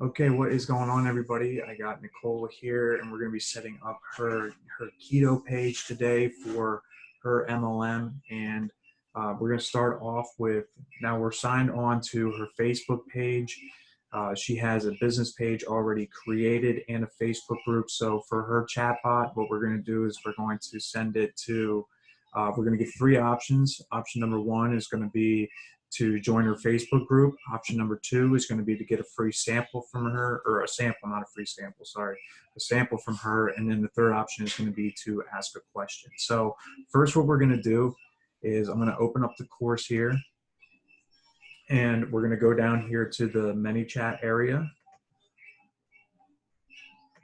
Okay, what is going on, everybody? I got Nicole here, and we're going to be setting up her keto page today for her MLM. And we're going to start off with, now we're signed on to her Facebook page. She has a business page already created and a Facebook group. So for her chatbot, what we're going to do is we're going to send it to, we're going to give 3 options. Option number 1 is going to be to join her Facebook group. Option number 2 is going to be to get a free sample from her, or a sample, not a free sample, sorry, a sample from her. And then the 3rd option is going to be to ask a question. So first, what we're going to do is I'm going to open up the course here, and we're going to go down here to the ManyChat area.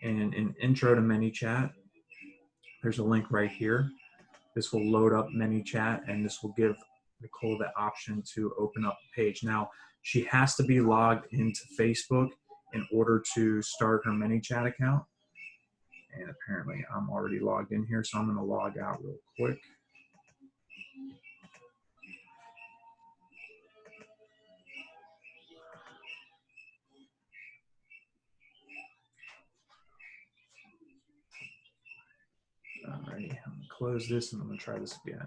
And in Intro to ManyChat, there's a link right here. This will load up ManyChat, and this will give Nicole the option to open up the page. Now, she has to be logged into Facebook in order to start her ManyChat account. And apparently I'm already logged in here, so I'm going to log out real quick. Alrighty, I'm going to close this and I'm going to try this again.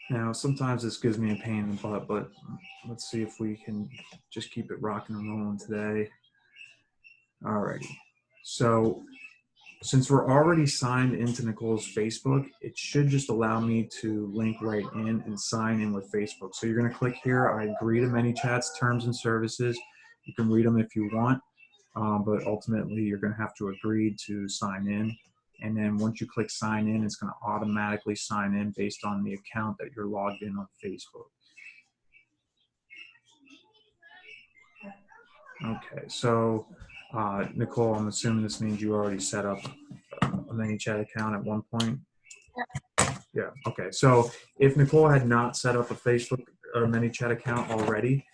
Now, sometimes this gives me a pain in the butt, but let's see if we can just keep it rocking and rolling today. Alrighty, so since we're already signed into Nicole's Facebook, it should just allow me to link right in and sign in with Facebook. So you're going to click here, I agree to ManyChat's terms and services. You can read them if you want, but ultimately you're going to have to agree to sign in. And then once you click sign in, it's going to automatically sign in based on the account that you're logged in on Facebook. Okay, so Nicole, I'm assuming this means you already set up a ManyChat account at one point? Yeah, okay. So if Nicole had not set up a Facebook or ManyChat account already,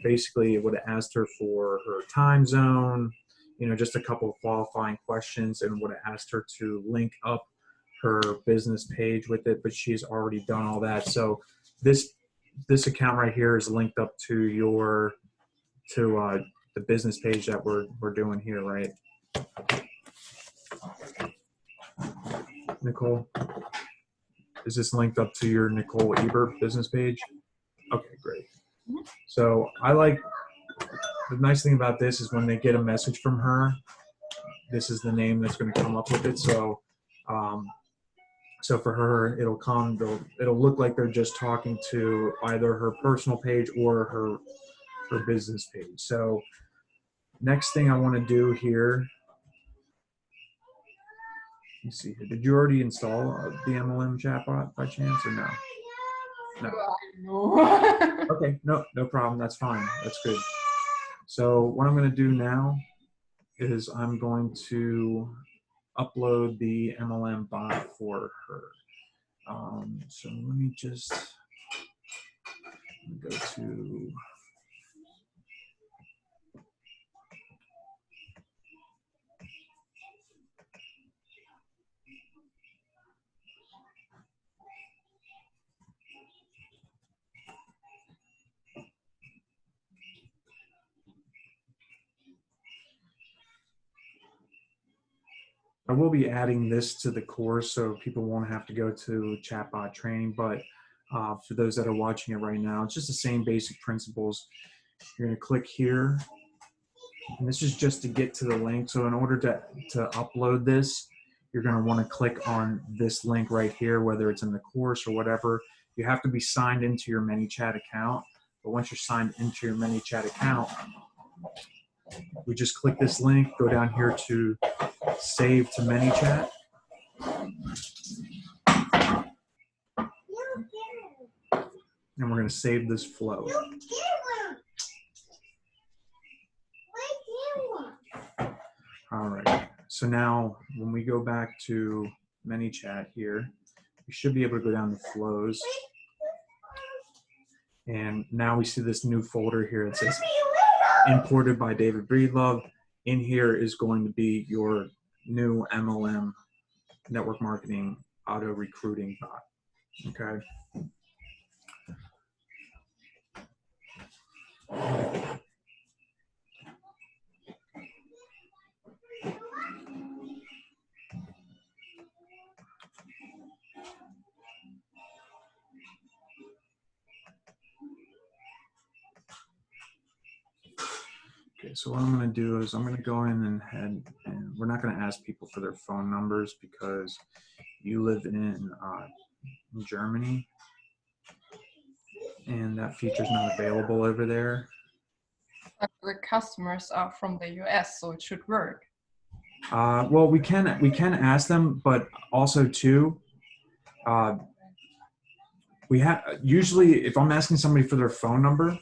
basically it would have asked her for her time zone, you know, just a couple of qualifying questions, and would have asked her to link up her business page with it, but she's already done all that. So this account right here is linked up to your the business page that we're doing here, right? Nicole, is this linked up to your Nicole Ebert business page? Okay, great. So I like, the nice thing about this is when they get a message from her, this is the name that's going to come up with it. So so for her, it'll look like they're just talking to either her personal page or her business page. So next thing I want to do here, let me see here. Did you already install the MLM chatbot by chance, or no? No. Okay, no problem. That's fine. That's good. So what I'm going to do now is I'm going to upload the MLM bot for her. So let me just go to, I will be adding this to the course so people won't have to go to chatbot training, but for those that are watching it right now, it's just the same basic principles. You're going to click here, and this is just to get to the link. So in order to upload this, you're going to want to click on this link right here, whether it's in the course or whatever. You have to be signed into your ManyChat account, but once you're signed into your ManyChat account, we just click this link, go down here to save to ManyChat. And we're going to save this flow. All right. So now when we go back to ManyChat here, we should be able to go down to flows. And now we see this new folder here that says imported by David Breedlove. In here is going to be your new MLM, network marketing auto recruiting bot. Okay. Okay, so what I'm going to do is I'm going to go in and we're not going to ask people for their phone numbers because you live in Germany and that feature's not available over there. But the customers are from the US, so it should work. Well, we can ask them, but also too, we have usually if I'm asking somebody for their phone number,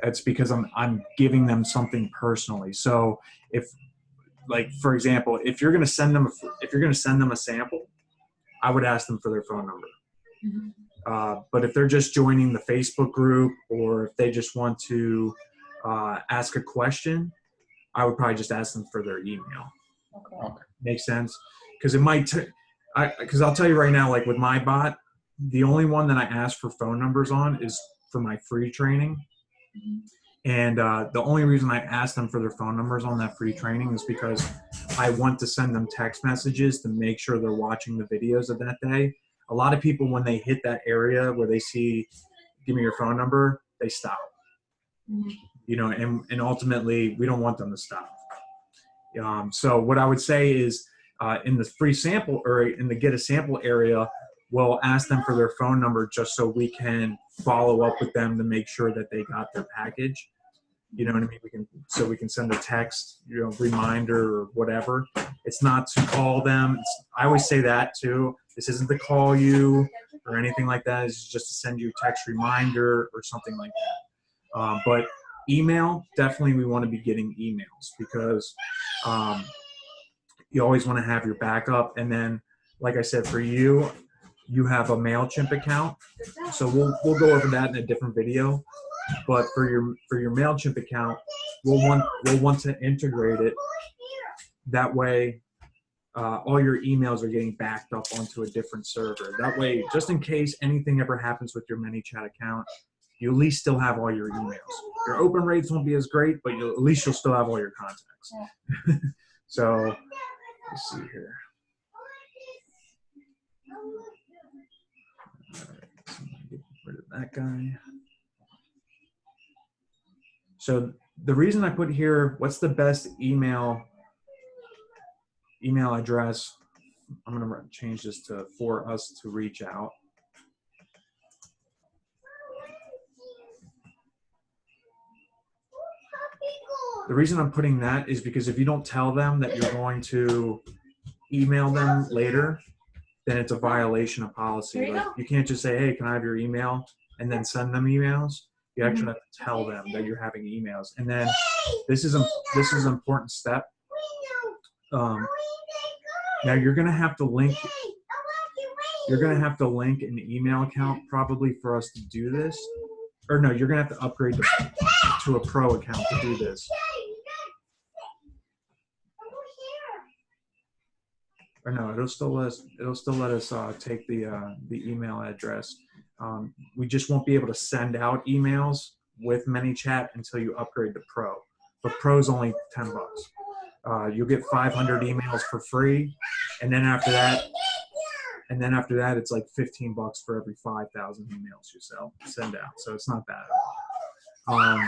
it's because I'm giving them something personally. So if, like, for example, if you're going to send them a sample, I would ask them for their phone number. Mm-hmm. But if they're just joining the Facebook group or if they just want to ask a question, I would probably just ask them for their email. Okay. Makes sense? Because it might, because I'll tell you right now, like with my bot, the only one that I ask for phone numbers on is for my free training. Mm-hmm. And the only reason I ask them for their phone numbers on that free training is because I want to send them text messages to make sure they're watching the videos of that day. A lot of people, when they hit that area where they see, give me your phone number, they stop. Mm-hmm. You know, and ultimately, we don't want them to stop. So what I would say is in the free sample or in the get a sample area, we'll ask them for their phone number just so we can follow up with them to make sure that they got their package. You know what I mean? We can send a text, you know, reminder or whatever. It's not to call them. I always say that too. This isn't to call you or anything like that. It's just to send you a text reminder or something like that. But email, definitely we want to be getting emails because you always want to have your backup. And then, like I said, for you, you have a MailChimp account. So we'll go over that in a different video. But for your MailChimp account, we'll want to integrate it. That way, all your emails are getting backed up onto a different server. That way, just in case anything ever happens with your ManyChat account, you at least still have all your emails. Your open rates won't be as great, but at least you'll still have all your contacts. Yeah. So let's see here. All right, so get rid of that guy. So the reason I put here, what's the best email address? I'm going to change this to for us to reach out. The reason I'm putting that is because if you don't tell them that you're going to email them later, then it's a violation of policy. Like, you can't just say, hey, can I have your email? And then send them emails. You actually have to tell them that you're having emails. And then this is an important step. Now you're going to have to link an email account probably for us to do this. Or no, you're going to have to upgrade to a pro account to do this. Or no, it'll still let us take the email address. We just won't be able to send out emails with ManyChat until you upgrade to Pro. But Pro's only $10. You'll get 500 emails for free, and then after that, it's like $15 for every 5,000 emails you send out. So it's not bad at all.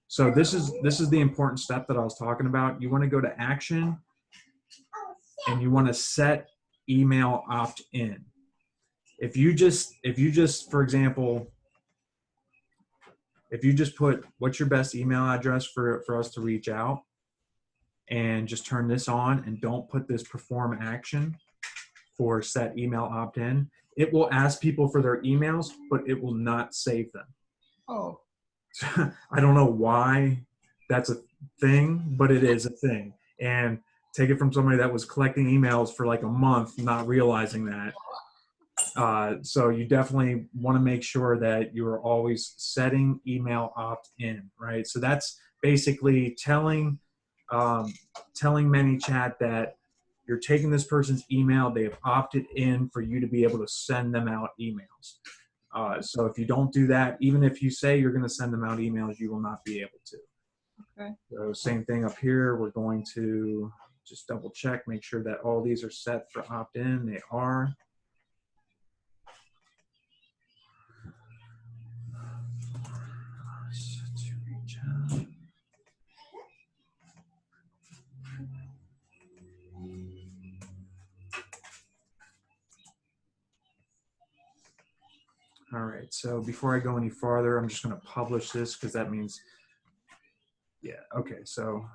So this is the important step that I was talking about. You want to go to Action, and you want to set email opt-in. If you just, for example, if you just put what's your best email address for us to reach out, and just turn this on and don't put this perform action for set email opt-in, it will ask people for their emails, but it will not save them. Oh. I don't know why that's a thing, but it is a thing. And take it from somebody that was collecting emails for like a month, not realizing that. So you definitely want to make sure that you're always setting email opt-in, right? So that's basically telling ManyChat that you're taking this person's email, they have opted in for you to be able to send them out emails. So if you don't do that, even if you say you're going to send them out emails, you will not be able to. Okay. So same thing up here. We're going to just double check, make sure that all these are set for opt-in. They are. To reach out. All right, so before I go any farther, I'm just going to publish this because that means, yeah, okay, so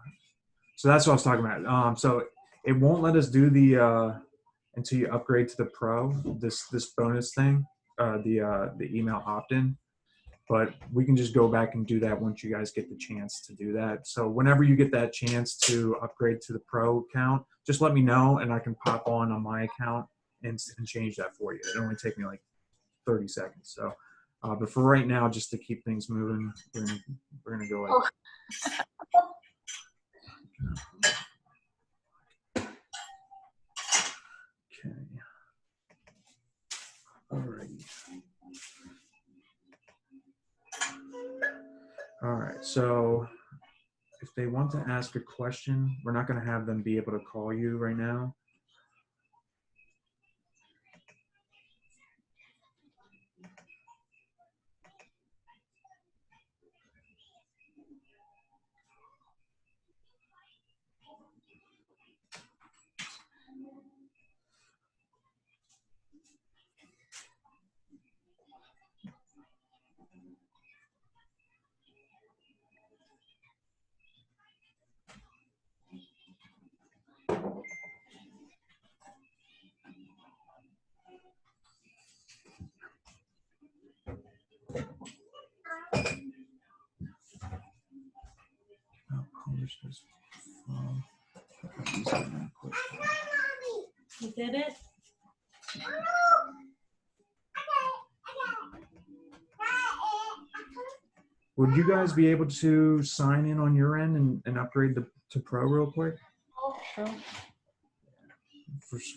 that's what I was talking about. So it won't let us do the until you upgrade to the Pro, this bonus thing, the email opt-in, but we can just go back and do that once you guys get the chance to do that. So whenever you get that chance to upgrade to the Pro account, just let me know and I can pop on my account and change that for you. It only take me like 30 seconds. So, but for right now, just to keep things moving, we're gonna go like. Oh. Okay. All right. All right. So, if they want to ask a question, we're not going to have them be able to call you right now. I'll publish this. You did it? Would you guys be able to sign in on your end and upgrade to Pro real quick? Oh, sure.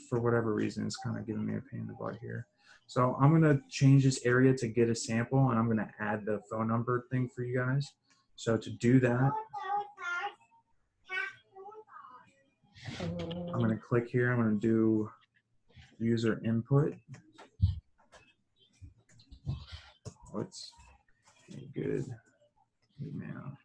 For whatever reason, it's kind of giving me a pain in the butt here. So I'm going to change this area to get a sample, and I'm going to add the phone number thing for you guys. So to do that, I'm going to click here. I'm going to do user input. What's a good email?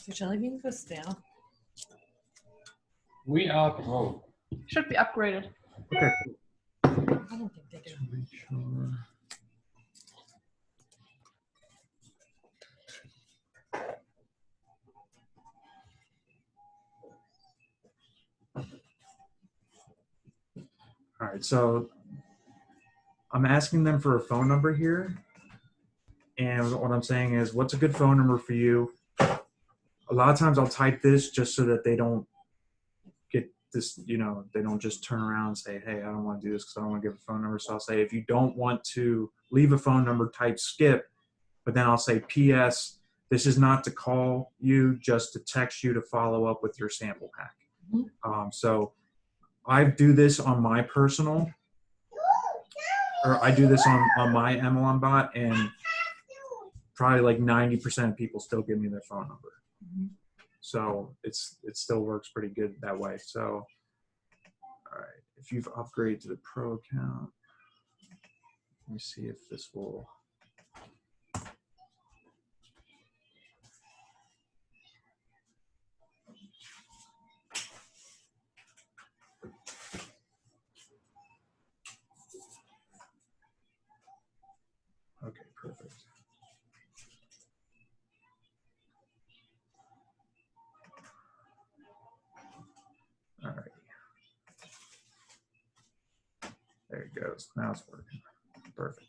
Your jelly bean goes stale. We are Pro. Should be upgraded. Okay. I don't think they do. Make sure. All right, so I'm asking them for a phone number here. And what I'm saying is, what's a good phone number for you? A lot of times I'll type this just so that they don't get this, you know, they don't just turn around and say, hey, I don't want to do this because I don't want to give a phone number. So I'll say, if you don't want to leave a phone number, type skip. But then I'll say, P.S., this is not to call you, just to text you to follow up with your sample pack. So I do this on my personal, or I do this on my MLM bot, and probably like 90% of people still give me their phone number. So it still works pretty good that way. So, all right, if you've upgraded to the Pro account, Let me see if this will. Okay, perfect. All right. There it goes. Now it's working. Perfect.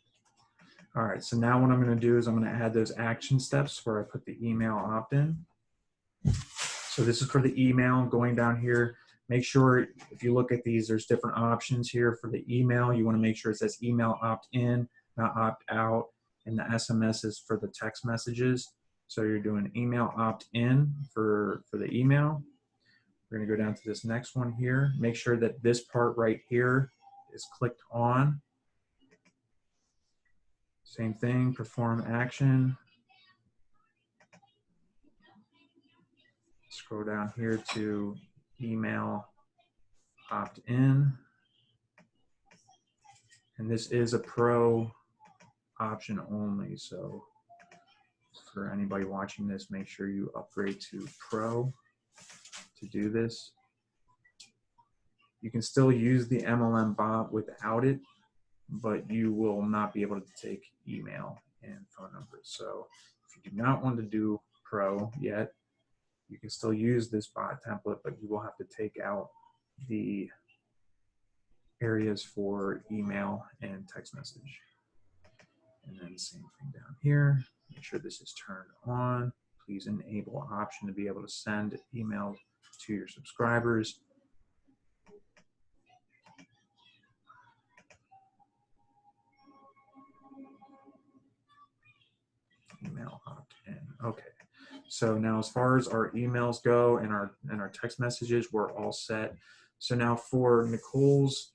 All right, so now what I'm going to do is I'm going to add those action steps where I put the email opt-in. So this is for the email. Going down here, make sure if you look at these, there's different options here for the email. You want to make sure it says email opt-in, not opt-out, and the SMS is for the text messages. So you're doing email opt-in for the email. We're going to go down to this next one here. Make sure that this part right here is clicked on. Same thing, perform action. Scroll down here to email opt-in. And this is a pro option only. So for anybody watching this, make sure you upgrade to pro to do this. You can still use the MLM bot without it, but you will not be able to take email and phone numbers. So if you do not want to do pro yet, you can still use this bot template, but you will have to take out the areas for email and text message. And then same thing down here. Make sure this is turned on. Please enable option to be able to send emails to your subscribers. Email opt-in. Okay. So now as far as our emails go and our text messages, we're all set. So now for Nicole's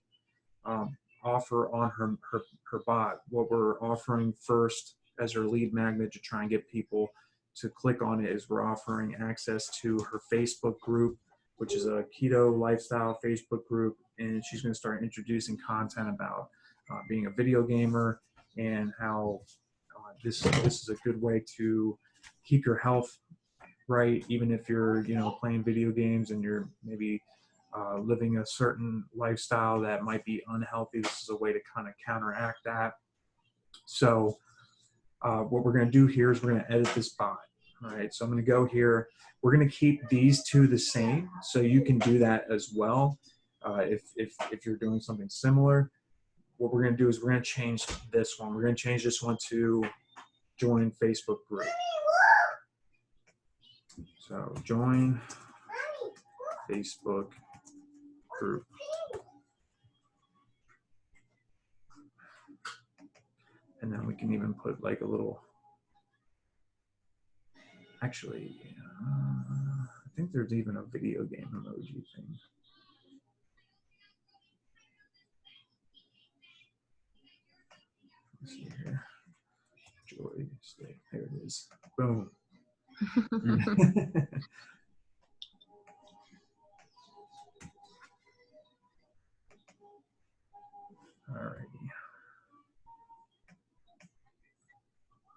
offer on her bot, what we're offering first as her lead magnet to try and get people to click on it is we're offering access to her Facebook group, which is a keto lifestyle Facebook group, and she's going to start introducing content about being a video gamer and how this is a good way to keep your health right, even if you're playing video games and you're maybe living a certain lifestyle that might be unhealthy. This is a way to kind of counteract that. So what we're going to do here is we're going to edit this bot. All right, so I'm going to go here. We're going to keep these two the same, so you can do that as well if you're doing something similar. What we're going to do is we're going to change this one. We're going to change this one to join Facebook group. So join Facebook group. And then we can even put like a little, actually, I think there's even a video game emoji thing. Let's see here. Joy stick. There it is. Boom. Alrighty.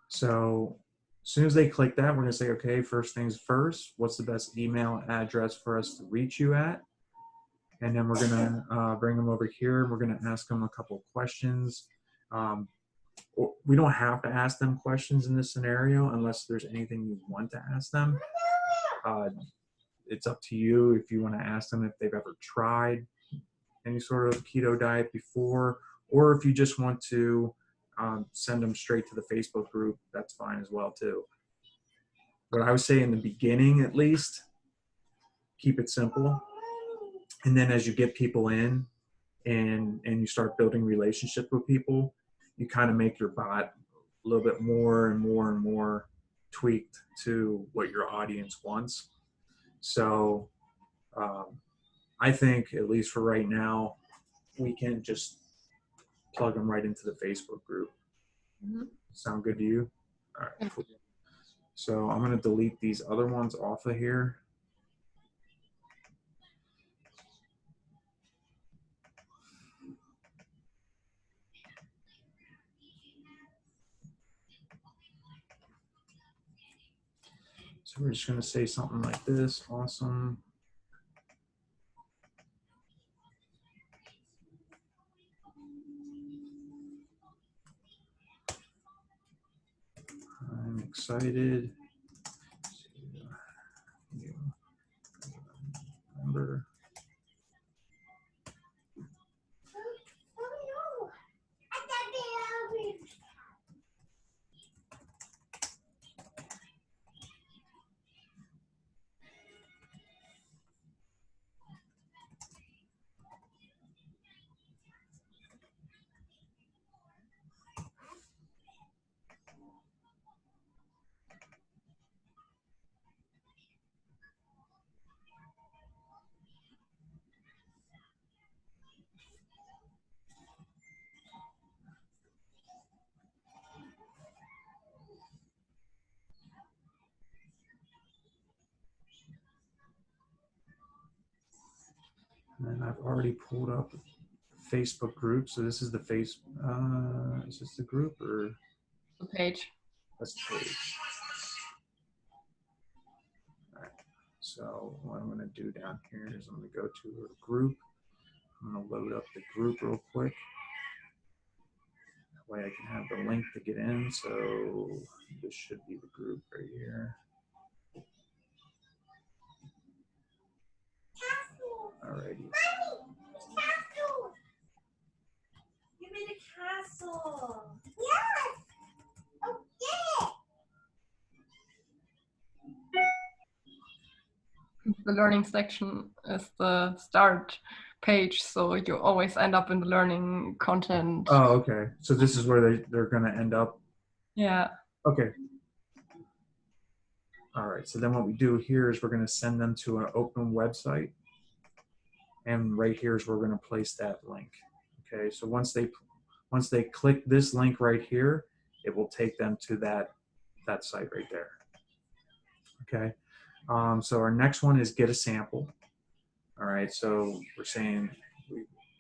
So as soon as they click that, we're going to say, okay, first things first, what's the best email address for us to reach you at? And then we're going to bring them over here. We're going to ask them a couple questions. We don't have to ask them questions in this scenario unless there's anything you want to ask them. It's up to you if you want to ask them if they've ever tried any sort of keto diet before, or if you just want to send them straight to the Facebook group, that's fine as well too. What I would say in the beginning, at least, keep it simple. And then as you get people in and you start building relationships with people, you kind of make your bot a little bit more and more and more tweaked to what your audience wants. So I think, at least for right now, we can just plug them right into the Facebook group. Mm-hmm. Sound good to you? All right, cool. So I'm going to delete these other ones off of here. So we're just going to say something like this. Awesome. I'm excited to remember. And I've already pulled up the Facebook group. So this is the is this the group or? The page. That's the page. All right. So what I'm going to do down here is I'm going to go to a group. I'm going to load up the group real quick. That way I can have the link to get in. So this should be the group right here. Alrighty. You made a castle. Yes. Okay. The learning section is the start page, so you always end up in the learning content. Oh, okay. So this is where they're going to end up. Yeah. Okay. All right. So then what we do here is we're going to send them to an open website. And right here is where we're going to place that link. Okay. So once they click this link right here, it will take them to that site right there. Okay. So our next one is get a sample. All right. So we're saying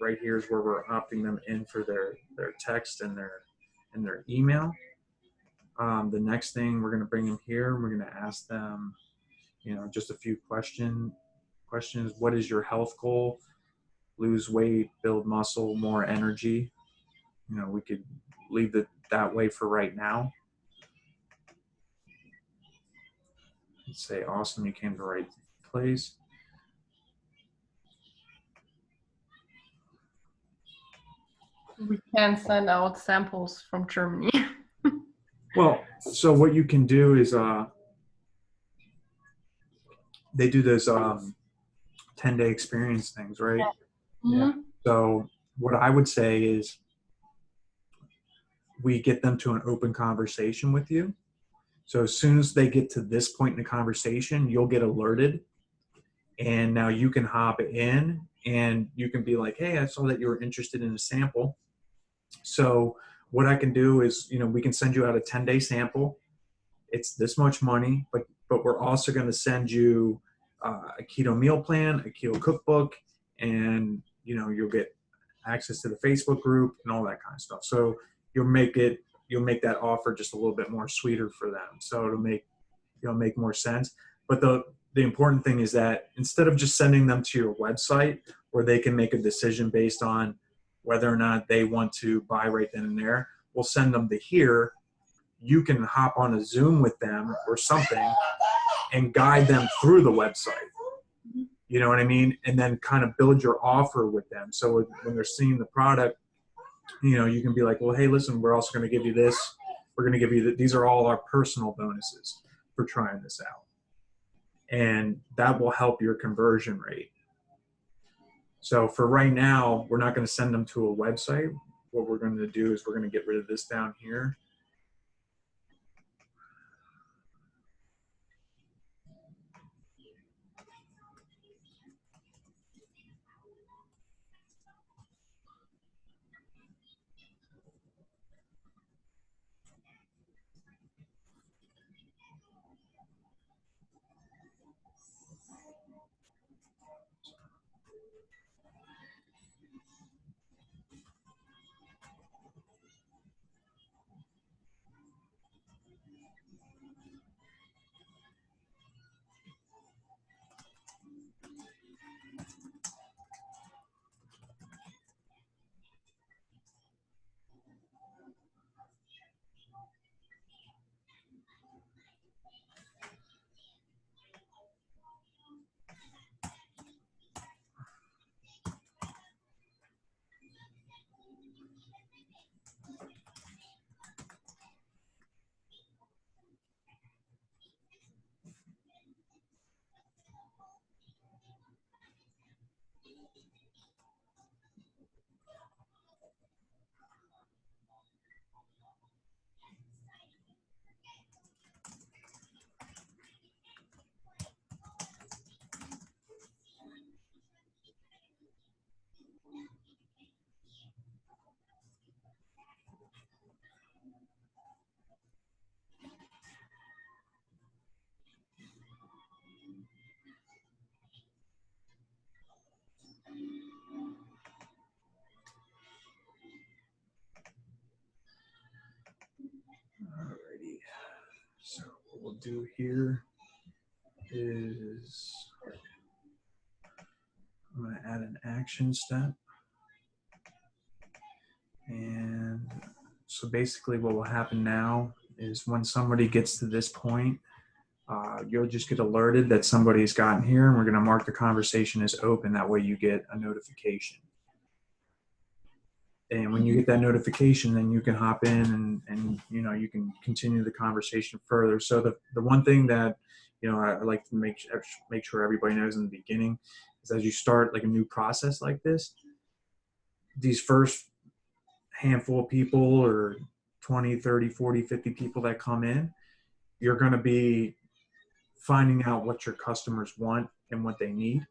right here is where we're opting them in for their text and their email. The next thing we're going to bring them here. We're going to ask them, just a few questions. What is your health goal? Lose weight, build muscle, more energy. We could leave it that way for right now. Let's say, awesome, you came to the right place. We can send out samples from Germany. Well, so what you can do is they do those 10-day experience things, right? Yeah. So what I would say is we get them to an open conversation with you. So as soon as they get to this point in the conversation, you'll get alerted. And now you can hop in and you can be like, hey, I saw that you were interested in a sample. So what I can do is, we can send you out a 10-day sample. It's this much money, but we're also going to send you a keto meal plan, a keto cookbook, and, you'll get access to the Facebook group and all that kind of stuff. So you'll make that offer just a little bit more sweeter for them. So it'll make more sense. But the important thing is that instead of just sending them to your website where they can make a decision based on whether or not they want to buy right then and there, we'll send them to here. You can hop on a Zoom with them or something and guide them through the website. You know what I mean? And then kind of build your offer with them. So when they're seeing the product, you can be like, well, hey, listen, we're also going to give you this. We're going to give you these are all our personal bonuses for trying this out. And that will help your conversion rate. So for right now, we're not going to send them to a website. What we're going to do is we're going to get rid of this down here. do here is I'm going to add an action step. And so basically what will happen now is when somebody gets to this point, you'll just get alerted that somebody's gotten here, and we're going to mark the conversation as open. That way you get a notification. And when you get that notification, then you can hop in and you know, you can continue the conversation further. So the one thing that, you know, I like to make sure everybody knows in the beginning is as you start like a new process like this, these first handful of people or 20, 30, 40, 50 people that come in, you're going to be finding out what your customers want and what they need,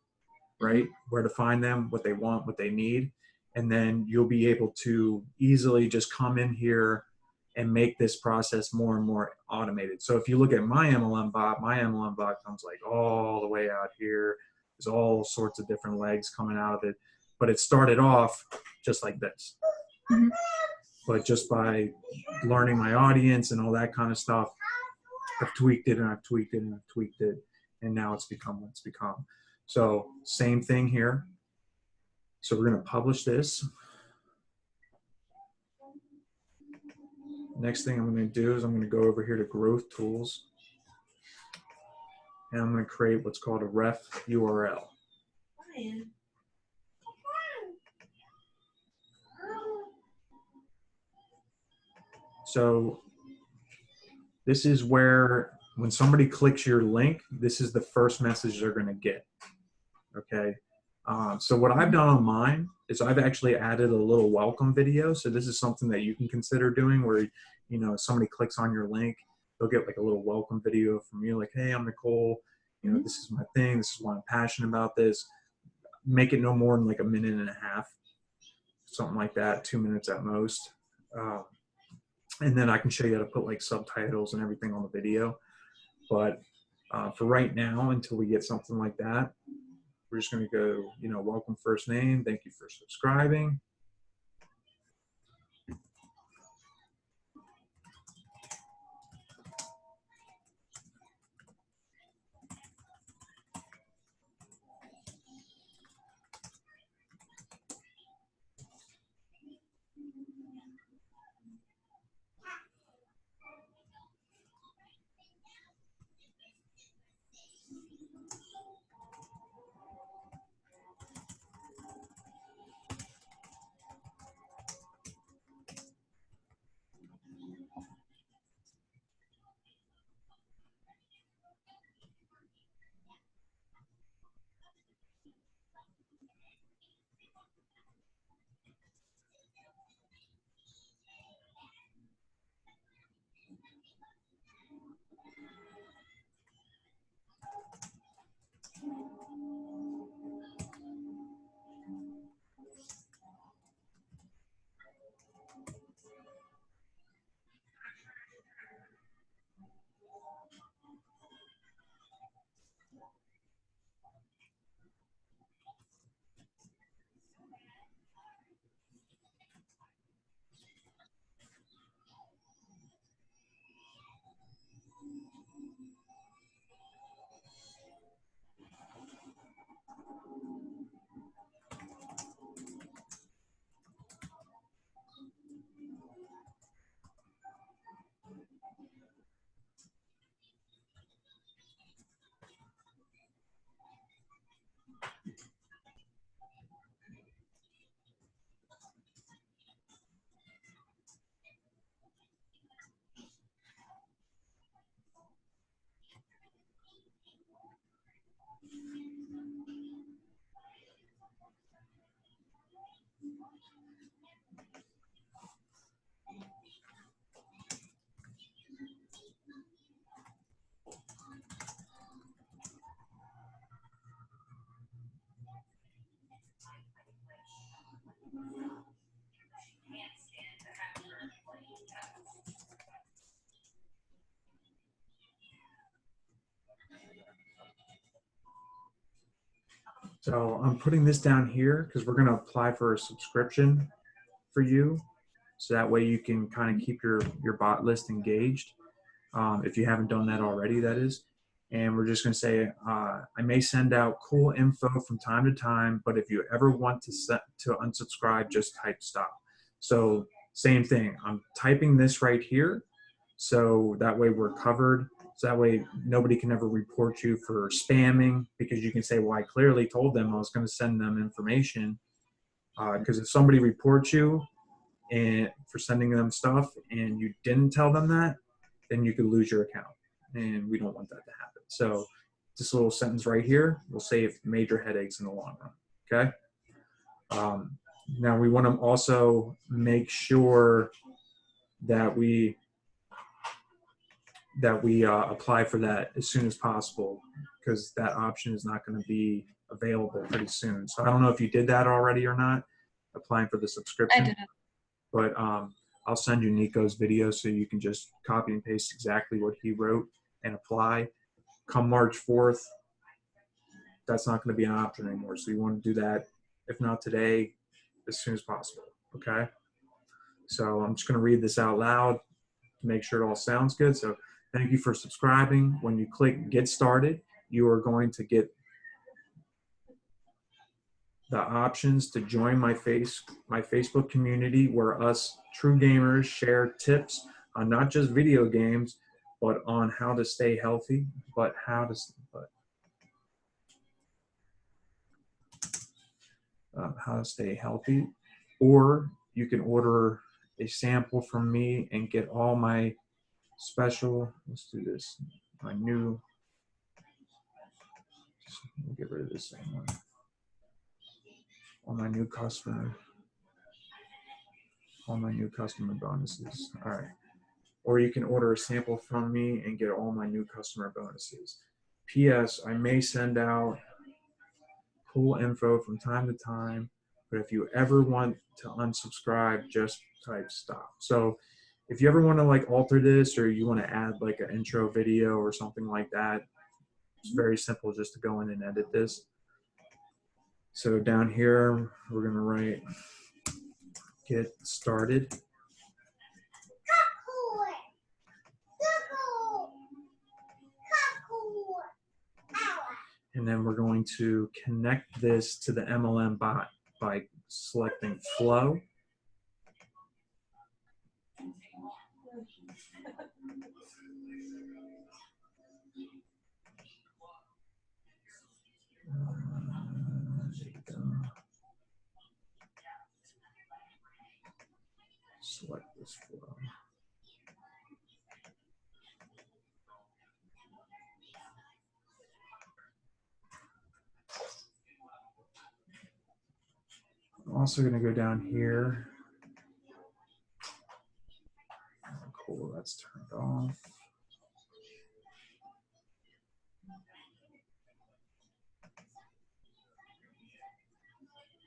right? Where to find them, what they want, what they need. And then you'll be able to easily just come in here and make this process more and more automated. So if you look at my MLM bot comes like all the way out here. There's all sorts of different legs coming out of it. But it started off just like this. Mhm. But just by learning my audience and all that kind of stuff, I've tweaked it and I've tweaked it and I've tweaked it. And now it's become what it's become. So same thing here. So we're going to publish this. Next thing I'm going to do is I'm going to go over here to Growth Tools. And I'm going to create what's called a ref URL. Ryan. So this is where when somebody clicks your link, this is the first message they're going to get. Okay. So what I've done on mine is I've actually added a little welcome video. So this is something that you can consider doing where, you know, somebody clicks on your link, they'll get like a little welcome video from you. Like, hey, I'm Nicole. You know, this is my thing. This is why I'm passionate about this. Make it no more than like a minute and a half, something like that, 2 minutes at most. And then I can show you how to put like subtitles and everything on the video. But for right now, until we get something like that, we're just going to go, you know, welcome first name. Thank you for subscribing. So I'm putting this down here because we're going to apply for a subscription for you. So that way you can kind of keep your bot list engaged. if you haven't done that already, that is. And we're just going to say, I may send out cool info from time to time, but if you ever want to unsubscribe, just type stop. So same thing. I'm typing this right here, so that way we're covered. So that way nobody can ever report you for spamming, because you can say, well, I clearly told them I was going to send them information. Because if somebody reports you and for sending them stuff and you didn't tell them that, then you could lose your account, and we don't want that to happen. So this little sentence right here will save major headaches in the long run. Okay. Now we want to also make sure that we apply for that as soon as possible, because that option is not going to be available pretty soon. So I don't know if you did that already or not, applying for the subscription. I did it. But I'll send you Nico's video so you can just copy and paste exactly what he wrote and apply. Come March 4th, that's not going to be an option anymore. So you want to do that, if not today, as soon as possible. Okay. So I'm just going to read this out loud to make sure it all sounds good. So thank you for subscribing. When you click Get Started, you are going to get the options to join my Facebook community, where us true gamers share tips on not just video games, but on how to stay healthy, how to stay healthy. Or you can order a sample from me and get all my special, let's do this, my new, let me get rid of this same one. All my new customer bonuses. All right. Or you can order a sample from me and get all my new customer bonuses. P.S. I may send out cool info from time to time, but if you ever want to unsubscribe, just type stop. So if you ever want to like alter this, or you want to add like an intro video or something like that, it's very simple just to go in and edit this. So down here, we're going to write get started. And then we're going to connect this to the MLM bot by selecting flow. There you go. Select this flow. I'm also going to go down here. Oh, cool, that's turned off.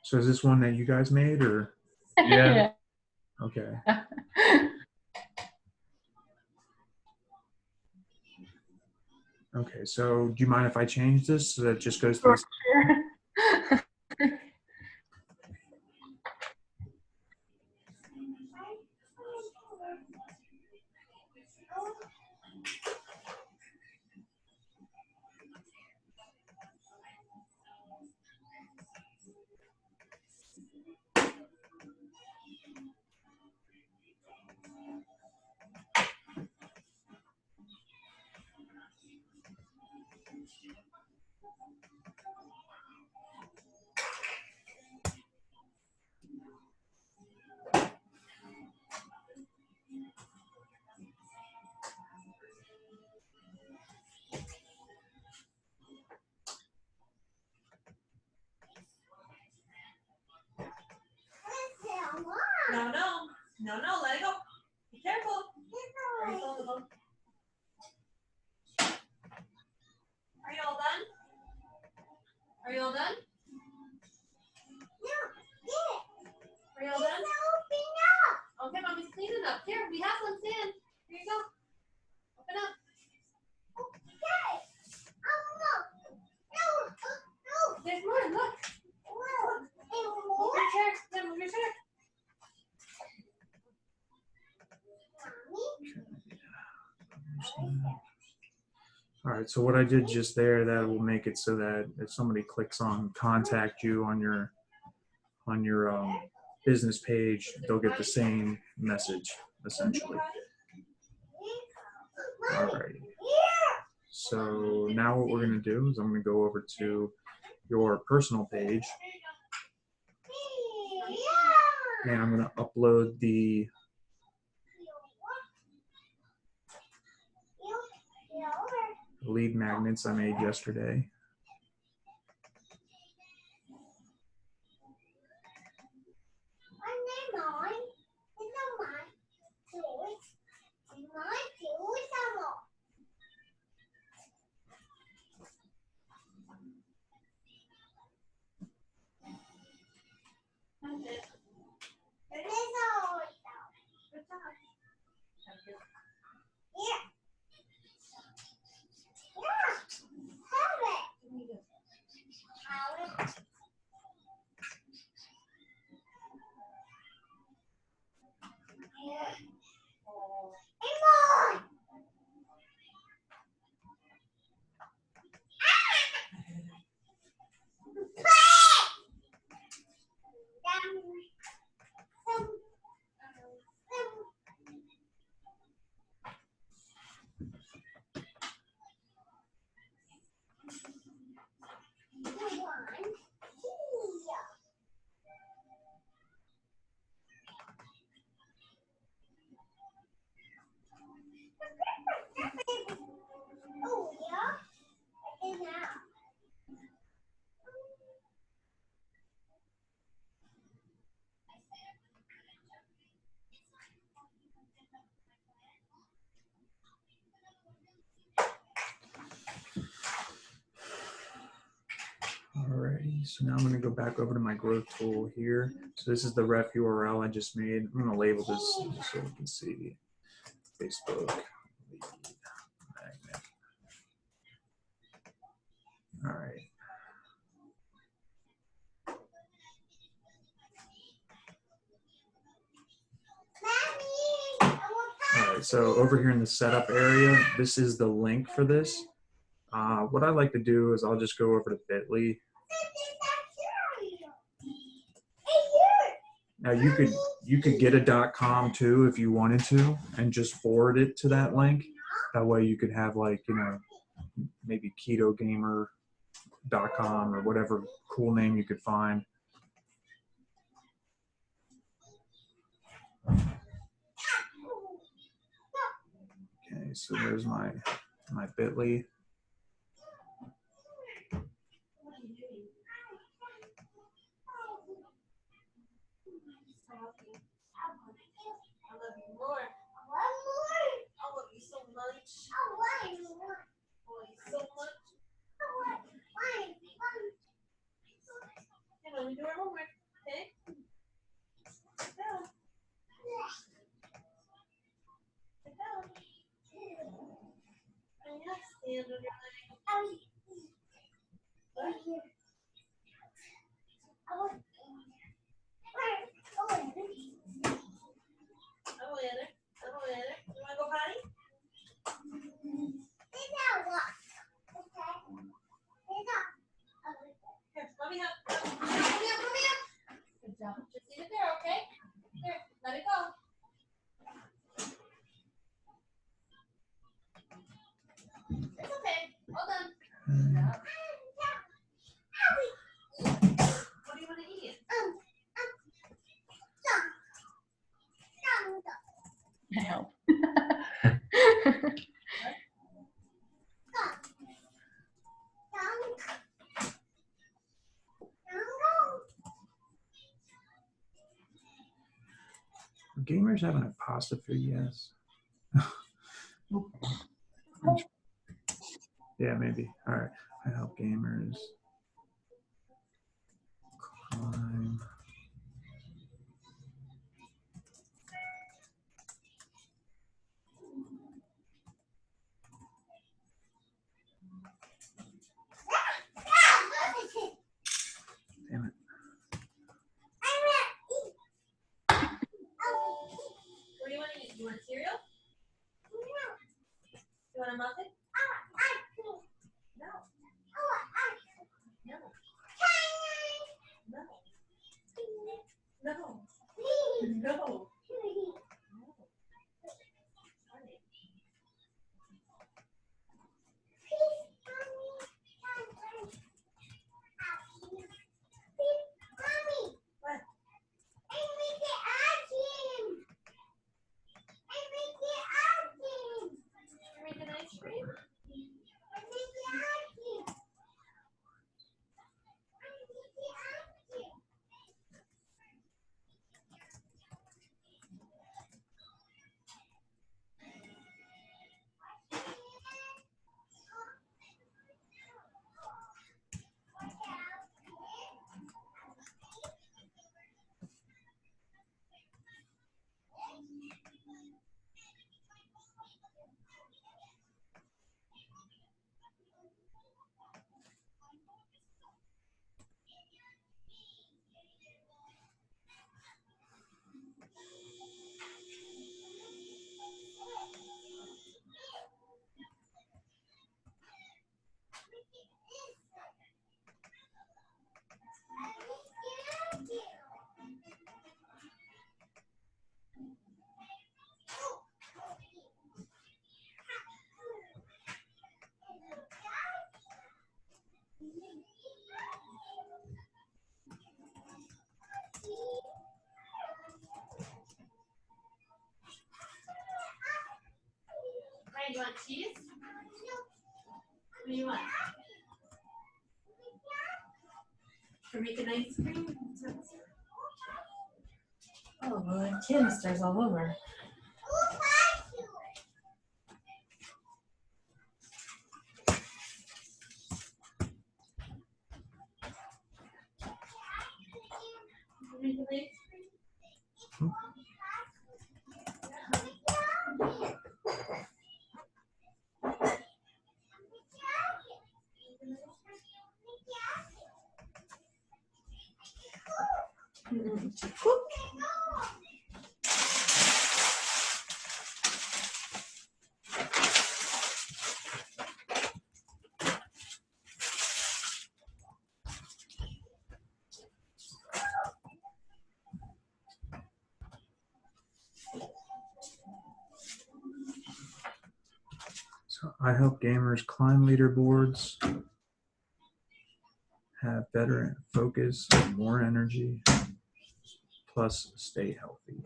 So is this one that you guys made, or? Yeah. Okay. Okay, so do you mind if I change this so that it just goes to this? Sure. No, let it go. Be careful. Are you on the phone? Are you all done? Are you all done? Are you all done? Okay, mommy's cleaning up. Here, we have some sand. Here you go. Open up. There's more. Look. Move your chair. Yeah, move your chair. right, so what I did just there, that will make it so that if somebody clicks on contact you on your business page, they'll get the same message essentially. Alrighty. So now what we're going to do is I'm going to go over to your personal page, and I'm going to upload the lead magnets I made yesterday. Alrighty, so now I'm going to go back over to my growth tool here. So this is the ref URL I just made. I'm going to label this just so we can see. Facebook lead magnet. Alright. Alright, so over here in the setup area, this is the link for this. What I like to do is I'll just go over to Bitly. Now you could get a .com too if you wanted to, and just forward it to that link. That way you could have, like, you know, maybe ketogamer.com or whatever cool name you could find. Okay, so there's my Bitly. Just leave it there, okay? Here, let it go. It's okay. All done. What do you want to eat? I help. Gamers have an apostrophe, yes. Yeah, maybe. All right. I help gamers climb. Damn it. What do you want to eat? You want cereal? You want a muffin? Hey, you want cheese? What do you want? For making ice cream? Oh, well, it canisters all over. Making ice cream? So I help gamers climb leaderboards, have better focus, more energy, plus stay healthy.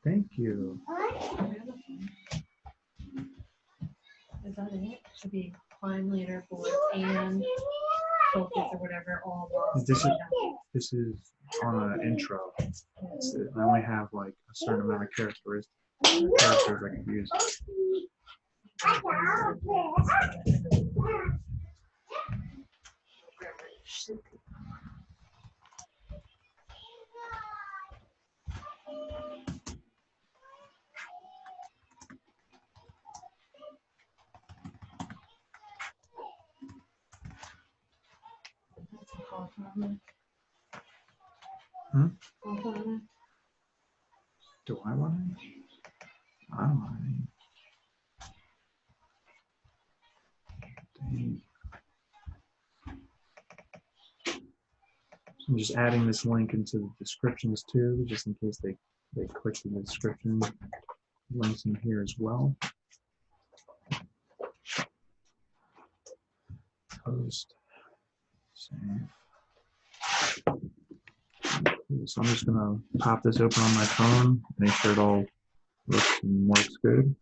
Thank you. Is that it? Should be climb leaderboard and focus or whatever all while. This is on an intro. I only have like a certain amount of characters I can use. Hmm? Do I want any? I don't want any. Dang. I'm just adding this link into the descriptions too, just in case they click in the description. Links in here as well. Post. Save. So I'm just gonna pop this open on my phone, make sure it all looks and works good.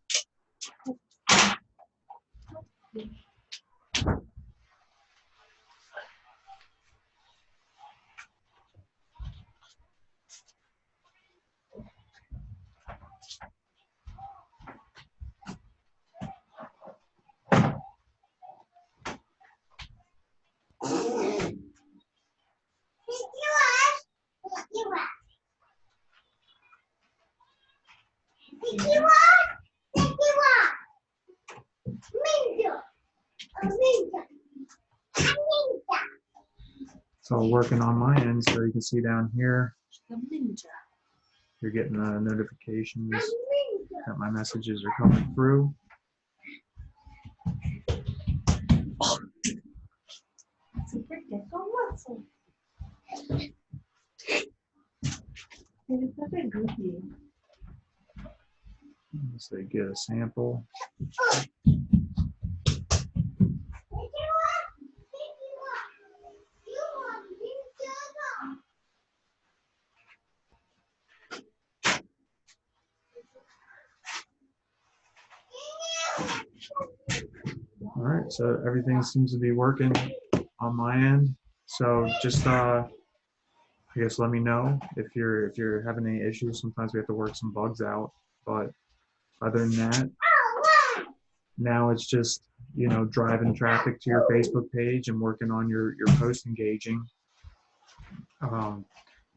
It's all working on my end, so you can see down here, you're getting the notifications that my messages are coming through. So they get a sample. All right, so everything seems to be working on my end. So just I guess let me know if you're having any issues. Sometimes we have to work some bugs out, but other than that, now it's just, you know, driving traffic to your Facebook page and working on your post engaging.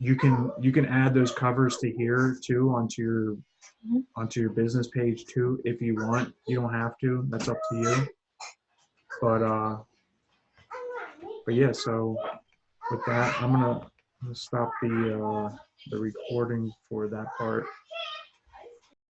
You can add those covers to here too onto your business page too if you want. You don't have to. That's up to you. But But yeah, so with that, I'm gonna stop the recording for that part.